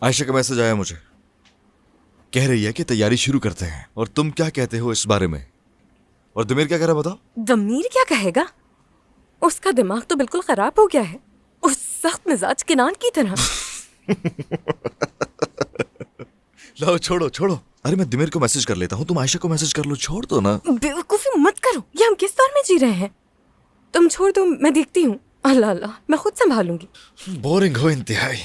आयशा का मैसेज आया मुझे, कह रही है कि तैयारी शुरू करते हैं। और तुम क्या कहते हो इस बारे में? और दमीर क्या कह रहा है बताओ? दमीर क्या कहेगा? उसका दिमाग तो बिल्कुल खराब हो गया है, उस सख्त मिजाज किनान की तरह। लो छोड़ो छोड़ो। अरे मैं दमीर को मैसेज कर लेता हूँ, तुम आयशा को मैसेज कर लो। छोड़ दो ना। बेवकूफी मत करो, ये हम किस दौर में जी रहे हैं? तुम छोड़ दो, मैं देखती हूँ। अल्लाह अल्लाह, मैं खुद संभालूंगी। बोरिंग हो इंतहाई।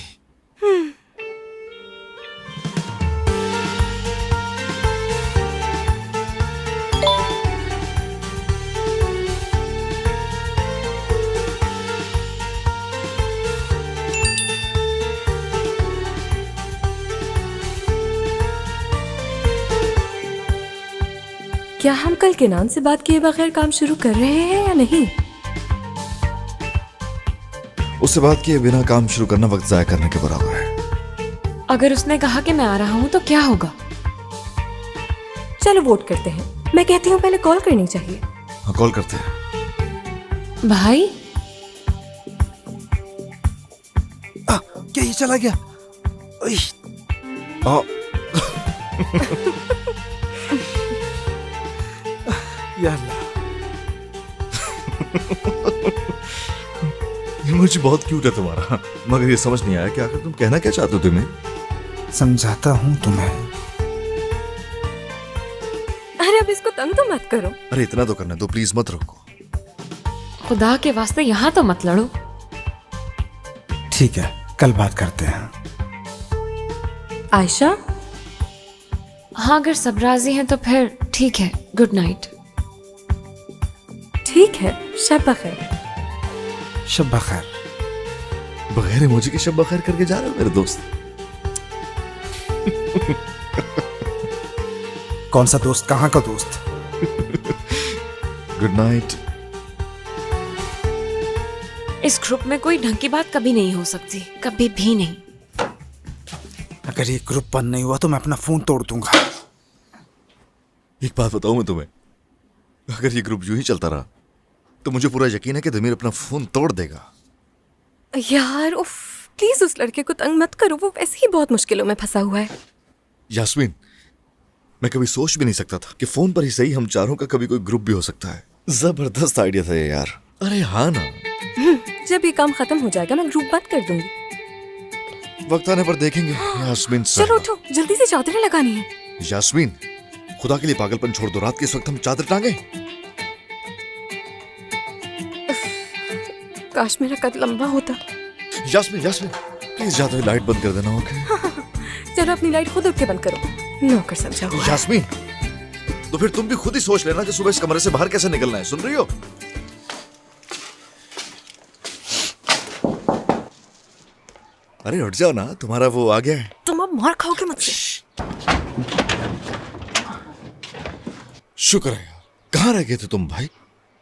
क्या हम कल किनान से बात किए बगैर काम शुरू कर रहे हैं या नहीं? उससे बात किए बिना काम शुरू करना वक्त जाया करने के बराबर है। अगर उसने कहा कि मैं आ रहा हूँ तो क्या होगा? चलो वोट करते हैं। मैं कहती हूँ पहले कॉल करनी चाहिए। हाँ कॉल करते हैं। भाई क्या ये चला गया? उई, या अल्लाह। ये मुझे बहुत क्यूट है तुम्हारा, मगर ये समझ नहीं आया कि आखिर तुम कहना क्या चाहते हो तुम्हें? समझाता हूँ तुम्हें। अरे अब इसको तंग तो मत करो। अरे इतना तो करना दो प्लीज, मत रोको। खुदा के वास्ते यहाँ तो मत लड़ो। ठीक है, कल बात करते हैं। आयशा, हाँ अगर सब राजी हैं तो फिर ठीक है। Good night. ठीक है, शब बखैर। शब बखैर। बगैर इमोजी के शब बखैर करके जा रहे हो मेरे दोस्त? कौन सा दोस्त? कहाँ का दोस्त? Good night. इस ग्रुप में कोई ढंग की बात कभी नहीं हो सकती, कभी भी नहीं। अगर ये ग्रुप बंद नहीं हुआ तो मैं अपना फोन तोड़ दूंगा। एक बात बताऊं मैं तुम्हें, अगर ये ग्रुप यूं ही चलता रहा तो मुझे पूरा यकीन है कि दमीर अपना फोन तोड़ देगा। यार उफ, प्लीज उस लड़के को तंग मत करो, वो वैसे ही बहुत मुश्किलों में फंसा हुआ है। यास्मीन, मैं कभी सोच भी नहीं सकता था कि फोन पर ही सही हम चारों का कभी कोई ग्रुप भी हो सकता है। जबरदस्त आइडिया था ये यार। अरे हाँ ना। जब ये काम खत्म हो जाएगा मैं ग्रुप बंद कर दूंगी। वक्त आने पर देखेंगे। यास्मीन चलो उठो, जल्दी से चादरें लगानी है। यास्मीन, खुदा के लिए पागलपन छोड़ दो। रात के इस वक्त हम चादर टांगे? काश मेरा कद लंबा होता। यास्मीन यास्मीन प्लीज जाते हुए लाइट बंद कर देना। ओके चलो अपनी लाइट खुद उठ के बंद करो, नौकर समझा हुआ। यास्मीन, तो फिर तुम भी खुद ही सोच लेना कि सुबह इस कमरे से बाहर कैसे निकलना है। सुन रही हो? अरे उठ जाओ ना, तुम्हारा वो आ गया है। तुम अब मार खाओगे मुझसे। शुक्र है यार। कहाँ रह गए थे तुम भाई?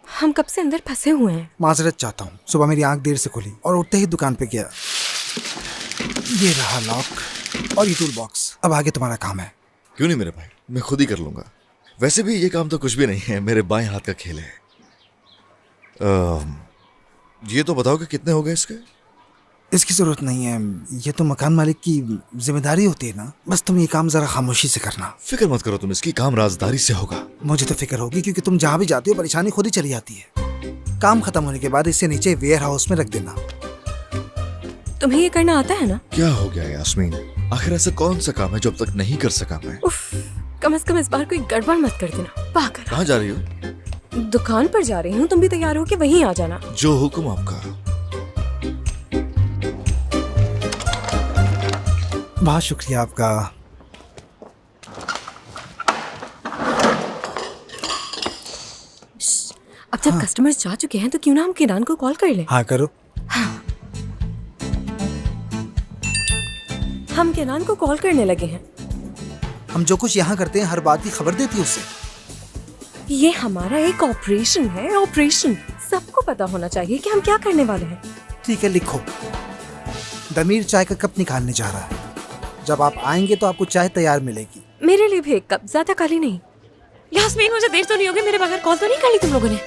हम कब से अंदर फंसे हुए हैं। माजरत चाहता हूँ, सुबह मेरी आंख देर से खुली और उठते ही दुकान पे गया। ये रहा लॉक और ये टूल बॉक्स। अब आगे तुम्हारा काम है। क्यों नहीं मेरे भाई, मैं खुद ही कर लूंगा। वैसे भी ये काम तो कुछ भी नहीं है, मेरे बाएं हाथ का खेल है। ये तो बताओ कि कितने हो गए इसके? इसकी जरूरत नहीं है, ये तो मकान मालिक की जिम्मेदारी होती है ना। बस तुम ये काम जरा खामोशी से करना। फिक्र मत करो तुम, इसकी काम राजदारी से होगा। मुझे तो फिक्र होगी क्योंकि तुम जहाँ भी जाती हो परेशानी खुद ही चली जाती है। काम खत्म होने के बाद इसे नीचे वेयर हाउस में रख देना। तुम्हें ये करना आता है ना? क्या हो गया यास्मीन, आखिर ऐसा कौन सा काम है जो अब तक नहीं कर सका मैं? उफ, कम से कम इस बार कोई गड़बड़ मत कर देना। पागल। कहाँ जा रही हो? दुकान पर जा रही हूँ, तुम भी तैयार हो के वहीं आ जाना। जो हुक्म आपका। बहुत शुक्रिया आपका। अब जब कस्टमर्स जा चुके हैं तो क्यों ना हम किरान को कॉल कर लें। हाँ करो। हम किरान को कॉल करने लगे हैं। हम जो कुछ यहाँ करते हैं हर बात की खबर देती है उसे। ये हमारा एक ऑपरेशन है, ऑपरेशन। सबको पता होना चाहिए कि हम क्या करने वाले हैं। ठीक है, लिखो। दमीर चाय का कप निकालने जा रहा है। जब आप आएंगे तो आपको चाय तैयार मिलेगी। मेरे लिए भी एक कप, ज्यादा काली नहीं। यास्मीन, मुझे देर तो नहीं होगी? मेरे बगैर कॉल तो नहीं कर ली तुम लोगों ने?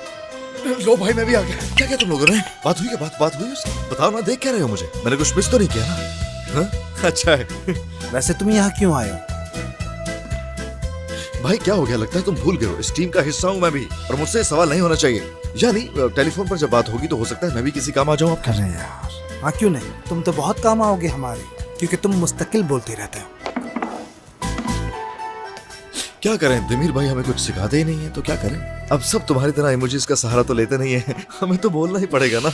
लो भाई मैं भी आ गया। क्या क्या तुम लोगों ने बात हुई? क्या बात हुई उसकी? बताओ ना, देख क्या रहे हो मुझे? मैंने कुछ मिस तो नहीं किया ना? हाँ? अच्छा है। वैसे तुम यहाँ क्यों आए हो? भाई क्या हो गया, लगता है तुम भूल गए हो, इस टीम का हिस्सा हूँ मैं भी, और मुझसे सवाल नहीं होना चाहिए। यानी टेलीफोन पर जब बात होगी तो हो सकता है मैं भी किसी काम आ जाऊँ आपके। अरे यार, हाँ क्यों नहीं, तुम तो बहुत काम आओगे हमारे, क्योंकि तुम मुस्तकिल बोलते रहते हो। क्या करें, दिमीर भाई हमें कुछ सिखाते ही नहीं है, तो क्या करें। अब सब तुम्हारी तरह इमोजीज का सहारा तो लेते नहीं है, हमें तो बोलना ही पड़ेगा ना।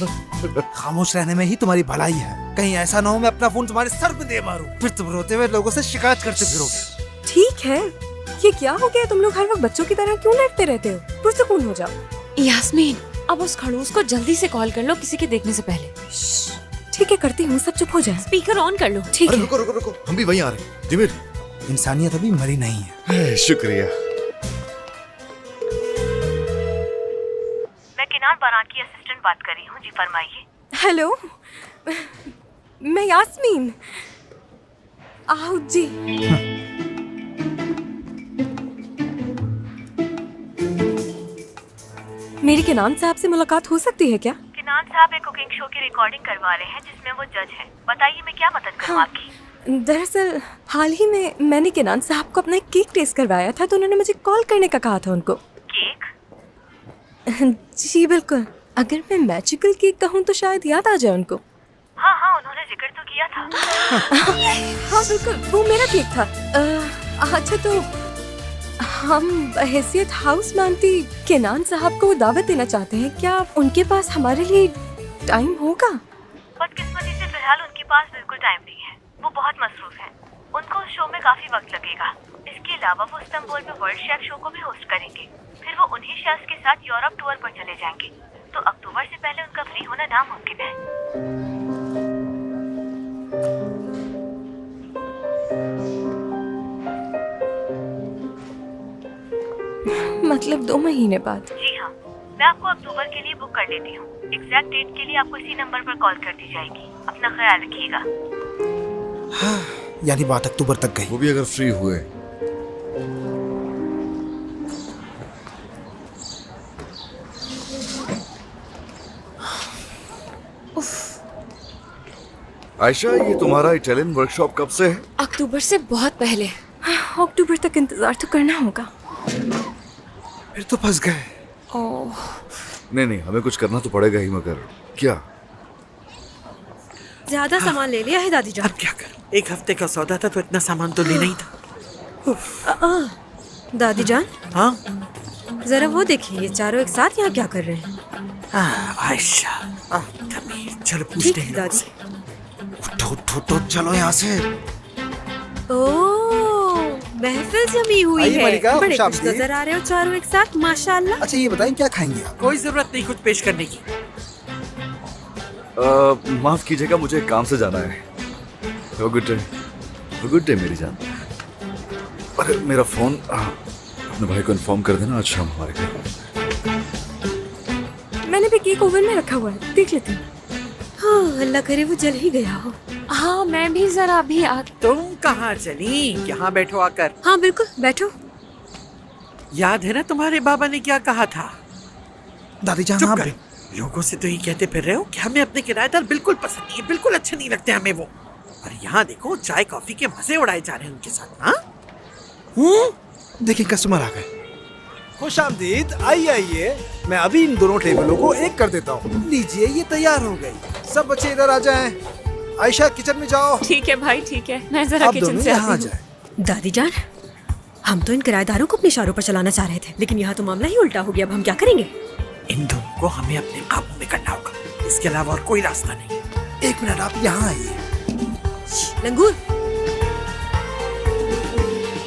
खामोश रहने में ही तुम्हारी भलाई है। कहीं ऐसा ना हो मैं अपना फोन तुम्हारे सर पे दे मारूं, फिर तुम रोते हुए लोगों से शिकायत करते फिरोगे। ठीक है, ये क्या हो गया, तुम लोग हर वक्त बच्चों की तरह क्यों लड़ते रहते हो? पुरसकून हो जाओ। यास्मीन, अब उस खड़ूस को जल्दी से कॉल कर लो किसी के देखने से पहले। ठीक है, करती हूँ, सब चुप हो जाए। स्पीकर ऑन कर लो। ठीक अरे है। रुको रुको रुको, हम भी वहीं आ रहे हैं। दिमीर, इंसानियत अभी मरी नहीं है। शुक्रिया। मैं किनार बारान की असिस्टेंट बात कर रही हूँ जी, फरमाइए। हेलो, मैं यास्मीन। आओ जी। मेरी किनान साहब से मुलाकात हो सकती है क्या? किनान साहब एक कुकिंग शो की रिकॉर्डिंग करवा रहे हैं जिसमें वो जज हैं। बताइए मैं क्या मदद करूँ आपकी? दरअसल हाल ही में मैंने किनान साहब को अपना एक केक टेस्ट करवाया था, तो उन्होंने मुझे कॉल करने का कहा था उनको। केक? जी बिल्कुल, अगर मैं मैजिकल केक कहूँ तो शायद याद आ जाए उनको। हाँ हाँ, उन्होंने जिक्र तो किया था। हाँ बिल्कुल, वो मेरा केक था। अच्छा, तो हम हैसियत हाउस मानती किनान साहब को दावत देना चाहते हैं, क्या उनके पास हमारे लिए टाइम होगा? बदकिस्मती से फिलहाल उनके पास बिल्कुल टाइम नहीं है, वो बहुत मसरूफ हैं। उनको उस शो में काफी वक्त लगेगा। इसके अलावा वो इस्तांबुल में वर्ल्ड शेफ शो को भी होस्ट करेंगे। फिर वो उन्हीं शेफ्स के साथ यूरोप टूर पर चले जाएंगे, तो अक्टूबर से पहले उनका फ्री होना नामुमकिन है। मतलब 2 महीने बाद? जी हाँ, मैं आपको अक्टूबर के लिए बुक कर देती हूँ। एग्जैक्ट डेट के लिए आपको इसी नंबर पर कॉल कर दी जाएगी। अपना ख्याल रखिएगा। हाँ, यानी बात अक्टूबर तक गई। वो भी अगर फ्री हुए। आयशा, ये तुम्हारा इटालियन वर्कशॉप कब से है? अक्टूबर से बहुत पहले। अक्टूबर तक इंतजार तो करना होगा। फिर तो फंस गए। ओह, नहीं, हमें कुछ करना तो पड़ेगा ही, मगर क्या? ज्यादा सामान ले लिया है दादी जान। अब क्या करूं? एक हफ्ते का सौदा था तो इतना सामान तो लेना ही था। दादी जान, हाँ? जरा वो देखिए, ये चारों एक साथ यहाँ क्या कर रहे हैं? आयशा, तमीर, चलो ठीक पूछते है हैं दादी। उठो उठो उठो, चलो यहाँ से। ओह, महफिल जमी हुई आइए है। मलिका, बड़े खुश खुश आमदीद। नजर आ रहे हो चारों एक साथ, माशाल्लाह। अच्छा ये बताएं, क्या खाएंगे आप? कोई जरूरत नहीं कुछ पेश करने की। माफ कीजिएगा, मुझे काम से जाना है। गुड डे मेरी जान। अरे मेरा फोन अपने भाई को इन्फॉर्म कर देना, आज शाम हमारे घर। मैंने भी केक ओवन में रखा हुआ है, देख लेती हूँ। हाँ, अल्लाह करे वो जल ही गया हो। हाँ मैं भी जरा अभी आ। तुम कहाँ चली? यहाँ बैठो आकर। हाँ बिल्कुल, बैठो। याद है ना तुम्हारे बाबा ने क्या कहा था? दादी जान चुप आप कर। लोगों से तो ये कहते फिर रहे हो कि हमें अपने किराएदार बिल्कुल पसंद नहीं है, बिल्कुल अच्छे नहीं लगते हमें वो। और यहाँ देखो चाय कॉफी के मजे उड़ाए जा रहे हैं उनके साथ। हाँ, देखिए कस्टमर आ गए। खुश आमदीद, आइए आइए, मैं अभी इन दोनों टेबलों को एक कर देता हूँ। लीजिए, ये तैयार हो गई। सब बच्चे इधर आ जाएं। आयशा किचन में जाओ। ठीक है भाई, ठीक है, मैं जरा आप किचन दोनों से यहाँ आ आती हूँ। जाए। दादी जान, हम तो इन किराएदारों को अपने इशारों पर चलाना चाह रहे थे, लेकिन यहाँ तो मामला ही उल्टा हो गया। अब हम क्या करेंगे? इन दोनों को हमें अपने काबू में करना होगा, इसके अलावा और कोई रास्ता नहीं। 1 मिनट, आप यहाँ आइए। लंगूर,